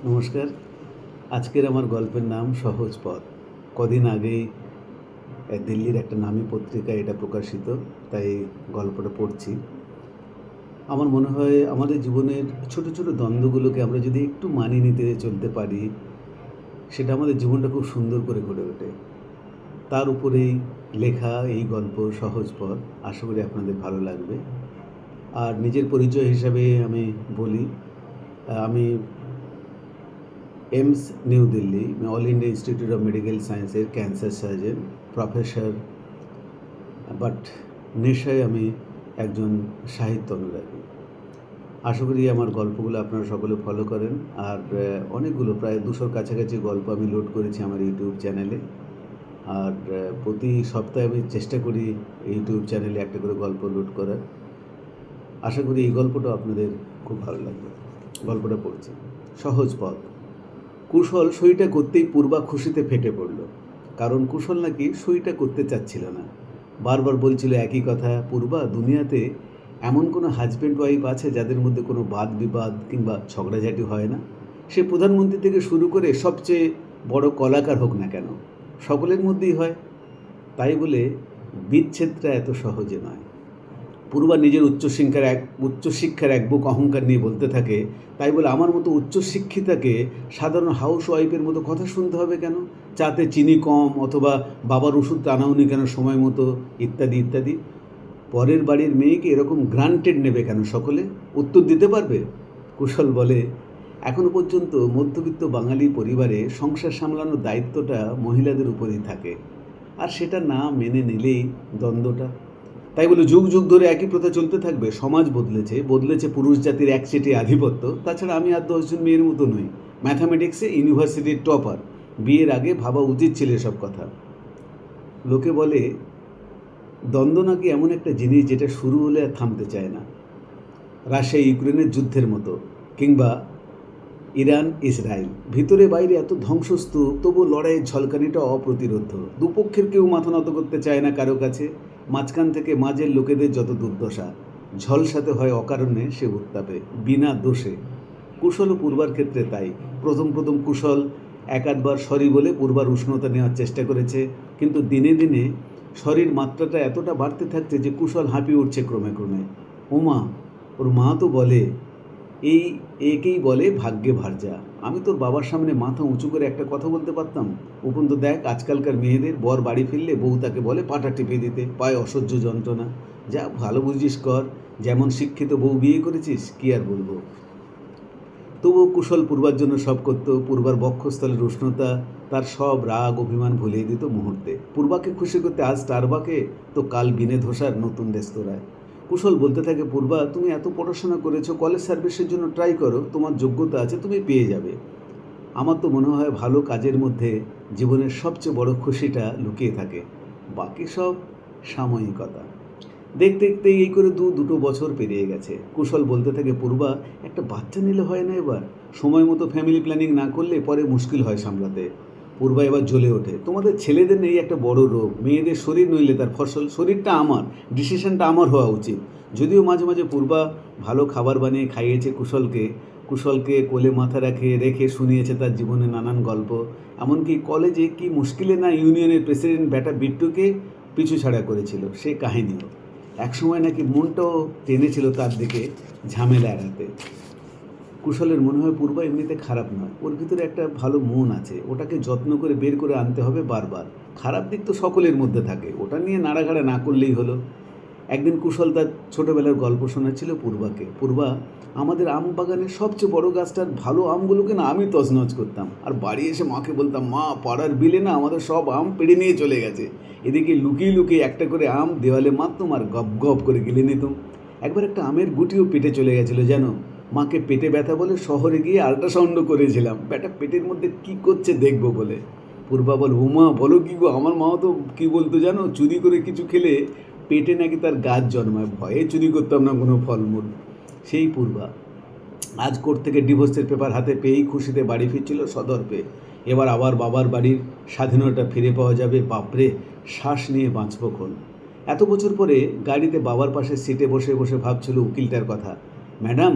নমস্কার। আজকের আমার গল্পের নাম সহজ পথ। কদিন আগেই দিল্লির একটা নামী পত্রিকায় এটা প্রকাশিত, তাই গল্পটা পড়ছি। আমার মনে হয় আমাদের জীবনের ছোট ছোট দ্বন্দ্বগুলোকে আমরা যদি একটু মানিয়ে নিতে চলতে পারি, সেটা আমাদের জীবনটা খুব সুন্দর করে গড়ে ওঠে। তার উপরেই লেখা এই গল্প সহজ পথ। আশা করি আপনাদের ভালো লাগবে। আর নিজের পরিচয় হিসাবে আমি বলি, আমি AIIMS new Delhi all India institute of medical সায়েন্সের ক্যান্সার সার্জন, প্রফেসর। বাট নেশায় আমি একজন সাহিত্য অনুরাগী। আশা করি আমার গল্পগুলো আপনারা সকলে ফলো করেন। আর অনেকগুলো প্রায় 200-র কাছাকাছি গল্প আমি লোড করেছি আমার ইউটিউব চ্যানেলে। আর প্রতি সপ্তাহে আমি চেষ্টা করি ইউটিউব চ্যানেলে একটা করে গল্প লোড করার। আশা করি এই গল্পটা আপনাদের খুব ভালো লাগবে। গল্পটা পড়ছি। সহজ পথ। কুশল সইটা করতেই পূর্বা খুশিতে ফেটে পড়ল। কারণ কুশল নাকি সইটা করতে চাচ্ছিল না। বারবার বলছিল একই কথা, পূর্বা, দুনিয়াতে এমন কোনো হাজব্যান্ড ওয়াইফ আছে যাদের মধ্যে কোনো বাদ বিবাদ কিংবা ঝগড়াঝাটি হয় না? সে প্রধানমন্ত্রী থেকে শুরু করে সবচেয়ে বড় কলাকার হোক না কেন, সকলের মধ্যেই হয়। তাই বলে বিচ্ছেদটা এত সহজে নয়। পূর্বা নিজের উচ্চশিক্ষার এক বুক অহংকার নিয়ে বলতে থাকে, তাই বলে আমার মতো উচ্চশিক্ষিতাকে সাধারণ হাউস ওয়াইফের মতো কথা শুনতে হবে কেন? চাতে চিনি কম, অথবা বাবার ওষুধ টানাওনি কেন সময় মতো, ইত্যাদি ইত্যাদি। পরের বাড়ির মেয়েকে এরকম গ্রান্টেড নেবে কেন সকলে? উত্তর দিতে পারবে? কুশল বলে, এখনো পর্যন্ত মধ্যবিত্ত বাঙালি পরিবারে সংসার সামলানোর দায়িত্বটা মহিলাদের উপরেই থাকে। আর সেটা না মেনে নিলেই দ্বন্দ্বটা। তাই বলে যুগ যুগ ধরে একই প্রথা চলতে থাকবে? সমাজ বদলেছে পুরুষ জাতির একচেটিয়া আধিপত্য। তাছাড়া আমি আর 10জন মেয়ের মতো নই, ম্যাথামেটিক্সে ইউনিভার্সিটির টপার। বিয়ের আগে ভাবা উচিত ছিল এসব কথা। লোকে বলে দ্বন্দ্ব নাকি এমন একটা জিনিস যেটা শুরু হলে আর থামতে চায় না। রাশিয়া ইউক্রেনের যুদ্ধের মতো, কিংবা ইরান ইসরায়েল, ভিতরে বাইরে এত ধ্বংসস্তূপ, তবু লড়াইয়ের ঝলকানিটা অপ্রতিরোধ্য। দুপক্ষের কেউ মাথা নত করতে চায় না কারো কাছে। মাঝখান থেকে মাঝের লোকেদের যত দুর্দশা, ঝলসাতে হয় অকারণে সে উত্তাপে, বিনা দোষে। কুশল ও পূর্বার ক্ষেত্রে তাই। প্রথম প্রথম কুশল এক আধবার সরি বলে পূর্বার উষ্ণতা নেওয়ার চেষ্টা করেছে, কিন্তু দিনে দিনে শরীর মাত্রাটা এতটা বাড়তে থাকছে যে কুশল হাঁপিয়ে উঠছে ক্রমে ক্রমে। ওমা, ওর মা তো বলে, এই একেই বলে ভাগ্যে ভার্যা। আমি তোর বাবার সামনে মাথা উঁচু করে একটা কথা বলতে পারতাম? উপন্ত দেখ আজকালকার মেয়েদের, বর বাড়ি ফিরলে বউ তাকে বলে পাটা টিপে দিতে, পায়ে অসহ্য যন্ত্রণা। যা ভালো বুঝিস কর, যেমন শিক্ষিত বউ বিয়ে করেছিস, কি আর বলবো। তবুও কুশল পূর্বার জন্য সব করত। পূর্বার বক্ষস্থলের উষ্ণতা তার সব রাগ অভিমান ভুলিয়ে দিত মুহূর্তে। পূর্বাকে খুশি করতে আজ স্টারবাকে, তো কাল বিনে ধোসার নতুন রেস্তোরাঁয়। কুশল বলতে থাকে, পূর্বা, তুমি এত পড়াশোনা করেছো, কলেজ সার্ভিসের জন্য ট্রাই করো, তোমার যোগ্যতা আছে, তুমি পেয়ে যাবে। আমার তো মনে হয় ভালো কাজের মধ্যে জীবনের সবচেয়ে বড় খুশিটা লুকিয়ে থাকে, বাকি সব সাময়িকতা। দেখতে দেখতে এই করে দুটো বছর পেরিয়ে গেছে। কুশল বলতে থাকে, পূর্বা, একটা বাচ্চা নিলে হয় না এবার? সময় মতো ফ্যামিলি প্ল্যানিং না করলে পরে মুশকিল হয় সামলাতে। পূর্বা এবার জ্বলে ওঠে, তোমাদের ছেলেদের নেই একটা বড় রোগ, মেয়েদের শরীর নইলে তার ফসল। শরীরটা আমার, ডিসিশনটা আমার হওয়া উচিত। যদিও মাঝে মাঝে পূর্বা ভালো খাবার বানিয়ে খাইয়েছে কুশলকে কোলে মাথা রেখে শুনিয়েছে তার জীবনে নানান গল্প। এমনকি কলেজে কি মুশকিলে না ইউনিয়নের প্রেসিডেন্ট বেটা বিট্টুকে পিছু ছাড়া করেছিল, সে কাহিনীও। একসময় নাকি মনটাও টেনেছিল তার দিকে ঝামেলা এড়াতে। কুশলের মনে হয় পূর্বা এমনিতে খারাপ নয়, ওর ভিতরে একটা ভালো মন আছে, ওটাকে যত্ন করে বের করে আনতে হবে বারবার। খারাপ দিক তো সকলের মধ্যে থাকে, ওটা নিয়ে নাড়াঘাড়া না করলেই হলো। একদিন কুশল তার ছোটোবেলার গল্প শোনাচ্ছিল পূর্বাকে। পূর্বা, আমাদের আম বাগানের সবচেয়ে বড় গাছটার ভালো আমগুলোকে না আমি তছনছ করতাম, আর বাড়ি এসে মাকে বলতাম, মা, পাড়ার বিলে না আমাদের সব আম পেড়ে নিয়ে চলে গেছে। এদিকে লুকিয়ে লুকিয়ে একটা করে আম দেওয়ালে মারতুম আর গপ গপ করে গিলে নিতুম। একবার একটা আমের গুটিও পেটে চলে গেছিলো জানো। মাকে পেটে ব্যথা বলে শহরে গিয়ে আল্ট্রাসাউন্ডও করেছিলাম, ব্যাটা পেটের মধ্যে কি করছে দেখবো বলে। পূর্বা বল, উমা, বলো কি গো? আমার মাও তো কি বলতো জানো, চুরি করে কিছু খেলে পেটে নাকি তার গাছ জন্মায়, ভয়ে চুরি করতাম না কোনো ফলমূল। সেই পূর্বা আজ কোর্ট থেকে ডিভোর্সের পেপার হাতে পেয়েই খুশিতে বাড়ি ফিরছিল সদর্পে। এবার আবার বাবার বাড়ির স্বাধীনতা ফিরে পাওয়া যাবে। বাপরে, শ্বাস নিয়ে বাঁচবক্ষণ। এত বছর পরে গাড়িতে বাবার পাশে সিটে বসে বসে ভাবছিল উকিলটার কথা। ম্যাডাম,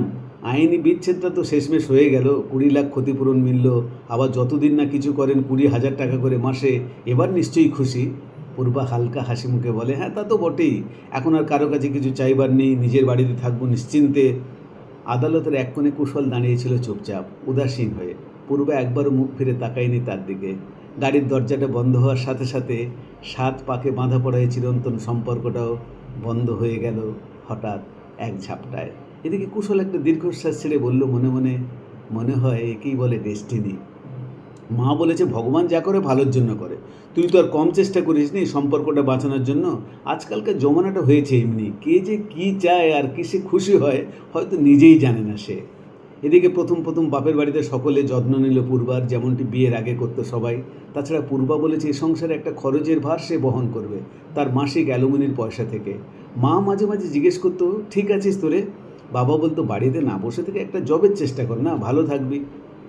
আইনি বিচ্ছেদটা তো শেষমেশ হয়ে গেল, 20 লাখ ক্ষতিপূরণ মিলল, আবার যতদিন না কিছু করেন 20,000 টাকা করে মাসে, এবার নিশ্চয়ই খুশি। পূর্বা হালকা হাসি মুখে বলে, হ্যাঁ তা তো বটেই, এখন আর কারো কাছে কিছু চাইবার নেই, নিজের বাড়িতে থাকবো নিশ্চিন্তে। আদালতের এক কোণে কুশল দাঁড়িয়েছিল চুপচাপ, উদাসীন হয়ে। পূর্বা একবারও মুখ ফিরে তাকায়নি তার দিকে। গাড়ির দরজাটা বন্ধ হওয়ার সাথে সাথে 7 পাকে বাঁধা পড়া এই চিরন্তন সম্পর্কটাও বন্ধ হয়ে গেল হঠাৎ এক ঝাপটায়। এদিকে কুশল একটা দীর্ঘশ্বাস ছেড়ে বলল মনে মনে, মনে হয় একেই বলে ডেস্টিনি। মা বলেছে ভগবান যা করে ভালোর জন্য করে, তুই তো আর কম চেষ্টা করিস নি সম্পর্কটা বাঁচানোর জন্য। আজকালকার জমানাটা হয়েছে এমনি, কে যে কী চায় আর কিসে খুশি হয় হয়তো নিজেই জানে না সে। এদিকে প্রথম প্রথম বাপের বাড়িতে সকলে যত্ন নিল পূর্বার, যেমনটি বিয়ের আগে করতো সবাই। তাছাড়া পূর্বা বলেছে এ সংসারে একটা খরচের ভার সে বহন করবে, তার মাসিক অ্যালুমিনির পয়সা থেকে। মা মাঝে মাঝে জিজ্ঞেস করতো, ঠিক আছিস তোরে? বাবা বলতো, বাড়িতে না বসে থেকে একটা জবের চেষ্টা কর না, ভালো থাকবি।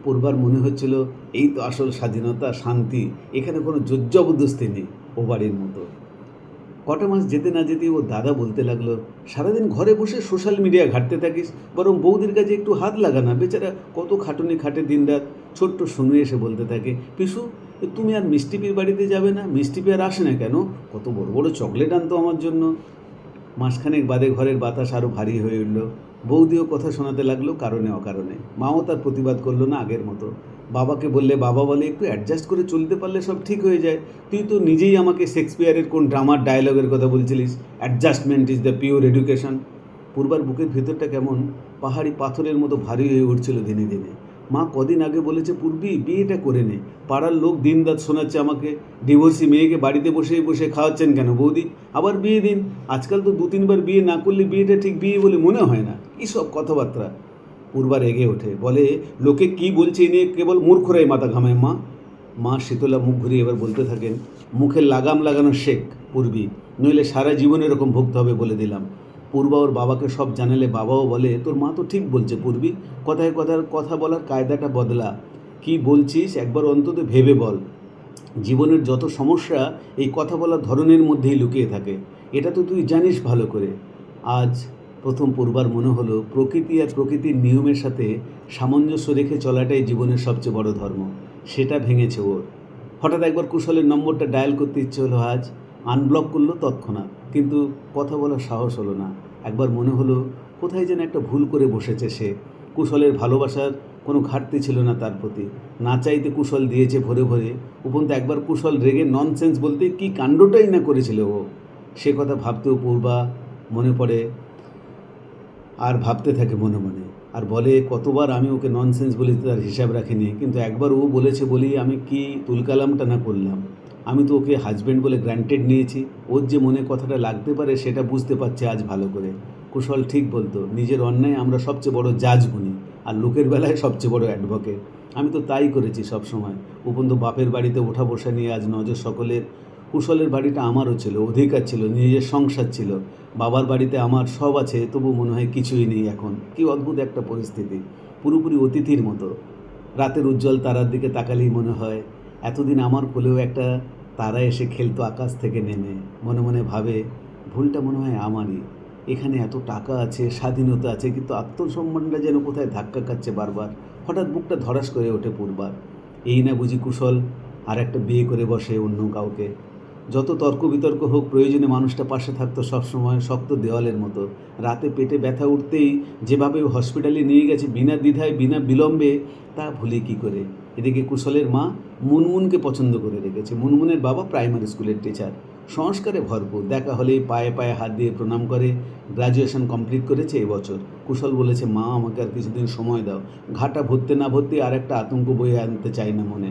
পূর্বার মনে হচ্ছিল এই তো আসল স্বাধীনতা, শান্তি, এখানে কোনো জোর জবরদস্তি নেই ও বাড়ির মতো। কটা মাস যেতে না যেতেই ও দাদা বলতে লাগলো, সারাদিন ঘরে বসে সোশ্যাল মিডিয়া ঘাঁটতে থাকিস, বরং বৌদির কাছে একটু হাত লাগা না, বেচারা কত খাটুনি খাটে দিনরাত। ছোট্ট শুনে এসে বলতে থাকে, পিসু তুমি আর মিষ্টিপির বাড়িতে যাবে না? মিষ্টিপি আর আসে না কেন? কত বড় বড় চকলেট আনতো আমার জন্য। মাসখানেক বাদে ঘরের বাতাস আরও ভারী হয়ে উঠল। বৌদিও কথা শোনাতে লাগলো কারণে অকারণে। মাও তার প্রতিবাদ করলো না আগের মতো। বাবাকে বললে বাবা বলে, একটু অ্যাডজাস্ট করে চলতে পারলে সব ঠিক হয়ে যায়। তুই তো নিজেই আমাকে শেক্সপিয়ারের কোন ড্রামার ডায়লগের কথা বলছিলিস, adjustment is the pure education. পূর্বার বুকের ভেতরটা কেমন পাহাড়ি পাথরের মতো ভারী হয়ে উঠছিল দিনে দিনে। মা কদিন আগে বলেছে, পূর্বী বিয়েটা করে নে, পাড়ার লোক দিন রাত শোনাচ্ছে আমাকে, ডিভোর্সি মেয়েকে বাড়িতে বসে বসে খাওয়াচ্ছেন কেন বৌদি, আবার বিয়ে দিন। আজকাল তো 2-3 বার বিয়ে না করলে বিয়েটা ঠিক বিয়ে বলে মনে হয় না। কী সব কথাবার্তা। পূর্বা রেগে ওঠে, বলে লোকে কি বলছে এ নিয়ে কেবল মূর্খরাই মাথা ঘামায় মা। মা শীতলা মুখ ঘুরিয়ে এবার বলতে থাকেন, মুখে লাগাম লাগানো শেখ পূর্বী, নইলে সারা জীবন এরকম ভুগতে হবে বলে দিলাম। পূর্বা ওর বাবাকে সব জানালে বাবাও বলে, তোর মা তো ঠিক বলছে পূর্বী, কথায় কথার কথা বলার কায়দাটা বদলা। কি বলছিস একবার অন্তত ভেবে বল। জীবনের যত সমস্যা এই কথা বলার ধরনের মধ্যেই লুকিয়ে থাকে, এটা তো তুই জানিস ভালো করে। আজ প্রথম পূর্বার মনে হলো প্রকৃতি আর প্রকৃতির নিয়মের সাথে সামঞ্জস্য রেখে চলাটাই জীবনের সবচেয়ে বড় ধর্ম। সেটা ভেঙেছে ওর। হঠাৎ একবার কুশলের নম্বরটা ডায়াল করতে ইচ্ছে হলো আজ, আনব্লক করলো তৎক্ষণাৎ, কিন্তু কথা বলার সাহস হলো না। একবার মনে হলো কোথায় যেন একটা ভুল করে বসেছে সে। কুশলের ভালোবাসার কোনো ঘাটতি ছিল না তার প্রতি, না চাইতে কুশল দিয়েছে ভরে ভরে। উপরন্তু একবার কুশল রেগে ননসেন্স বলতে কী কাণ্ডটাই না করেছিল ও। সে কথা ভাবতেও পূর্বা মনে পড়ে আর ভাবতে থাকে মনে মনে, আর বলে কতবার আমি ওকে ননসেন্স বলে তার হিসাব রাখিনি, কিন্তু একবার ও বলেছে বলেই আমি কি তুলকালামটা না করলাম। আমি তো ওকে হাজব্যান্ড বলে গ্র্যান্টেড নিয়েছি, ওর যে মনে কথাটা লাগতে পারে সেটা বুঝতে পারছে আজ ভালো করে। কুশল ঠিক বলতো, নিজের অন্যায় আমরা সবচেয়ে বড় জাজ গুনি, আর লোকের বেলায় সবচেয়ে বড় অ্যাডভোকেট। আমি তো তাই করেছি সব সময়। উপরন্তু বাপের বাড়িতে ওঠা বসা নিয়ে আজ নজর সকলের। কুশলের বাড়িটা আমারও ছিল, অধিকার ছিল, নিজের সংসার ছিল। বাবার বাড়িতে আমার সব আছে, তবু মনে হয় কিছুই নেই এখন। কি অদ্ভুত একটা পরিস্থিতি, পুরোপুরি অতিথির মতো। রাতের উজ্জ্বল তারার দিকে তাকালেই মনে হয় এতদিন আমার কোলেও একটা তারা এসে খেলতো আকাশ থেকে নেমে। মনে মনে ভাবে, ভুলটা মনে হয় আমারই। এখানে এত টাকা আছে, স্বাধীনতা আছে, কিন্তু আত্মসম্মানটা যেন কোথায় ধাক্কা খাচ্ছে বারবার। হঠাৎ বুকটা ধড়াস করে ওঠে পূর্বার। এই না বুঝি কুশল আর একটা বিয়ে করে বসে অন্য কাউকে। যত তর্ক বিতর্ক হোক, প্রয়োজনে মানুষটা পাশে থাকতো সবসময়, শক্ত দেওয়ালের মতো। রাতে পেটে ব্যথা উঠতেই যেভাবে হসপিটালে নিয়ে গেছে বিনা দ্বিধায় বিনা বিলম্বে, তা ভুলি কী করে। এদিকে কুশলের মা মুনমুনকে পছন্দ করে রেখেছে। মুনমুনের বাবা প্রাইমারি স্কুলের টিচার, সংস্কারে ভরপুর। দেখা হলেই পায়ে পায়ে হাত দিয়ে প্রণাম করে। গ্র্যাজুয়েশন কমপ্লিট করেছে এবছর। কুশল বলেছে, মা আমাকে আর কিছুদিন সময় দাও, ঘাটা ভরতে না ভরতে আর একটা আতঙ্ক বয়ে আনতে চাই না মনে।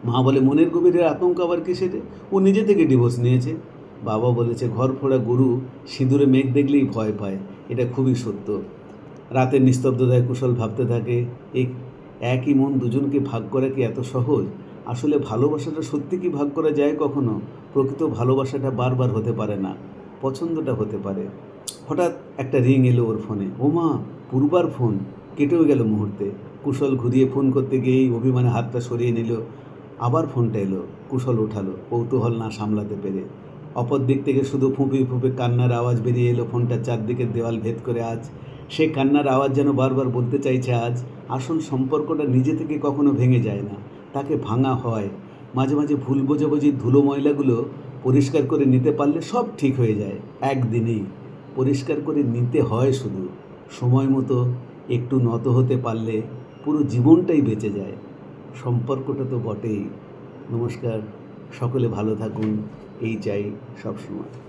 মা বলে, মনের গভীরের আতঙ্ক আবার কিসের? ও নিজে থেকে ডিভোর্স নিয়েছে। বাবা বলেছে, ঘর ফোড়া গরু সিঁদুরে মেঘ দেখলেই ভয় পায়। এটা খুবই সত্য। রাতের নিস্তব্ধতায় কুশল ভাবতে থাকে, এই একই মন দুজনকে ভাগ করা কি এত সহজ? আসলে ভালোবাসাটা সত্যি কি ভাগ করা যায় কখনো? প্রকৃত ভালোবাসাটা বারবার হতে পারে না, পছন্দটা হতে পারে। হঠাৎ একটা রিং এলো ওর ফোনে। ও মা, পূর্বার ফোন। কেটেও গেল মুহূর্তে। কুশল ঘুরিয়ে ফোন করতে গিয়েই অভিমানে হাতটা সরিয়ে নিল। আবার ফোনটা এলো। কুশল ওঠালো, কৌতূহল না সামলাতে পেরে। অপর দিক থেকে শুধু ফুঁপি ফুঁপে কান্নার আওয়াজ বেরিয়ে এলো ফোনটার চারদিকের দেওয়াল ভেদ করে। আজ সে কান্নার আওয়াজ যেন বারবার বলতে চাইছে আজ, আসল সম্পর্কটা নিজে থেকে কখনো ভেঙে যায় না, তাকে ভাঙা হয়। মাঝে মাঝে ভুল বোঝাবুঝির ধুলো ময়লাগুলো পরিষ্কার করে নিতে পারলে সব ঠিক হয়ে যায় একদিনেই। পরিষ্কার করে নিতে হয় শুধু, সময় মতো একটু নত হতে পারলে পুরো জীবনটাই বেঁচে যায়। সম্পর্কটা তো বটেই। নমস্কার, সকলে ভালো থাকুন, এই চাই সবসময়।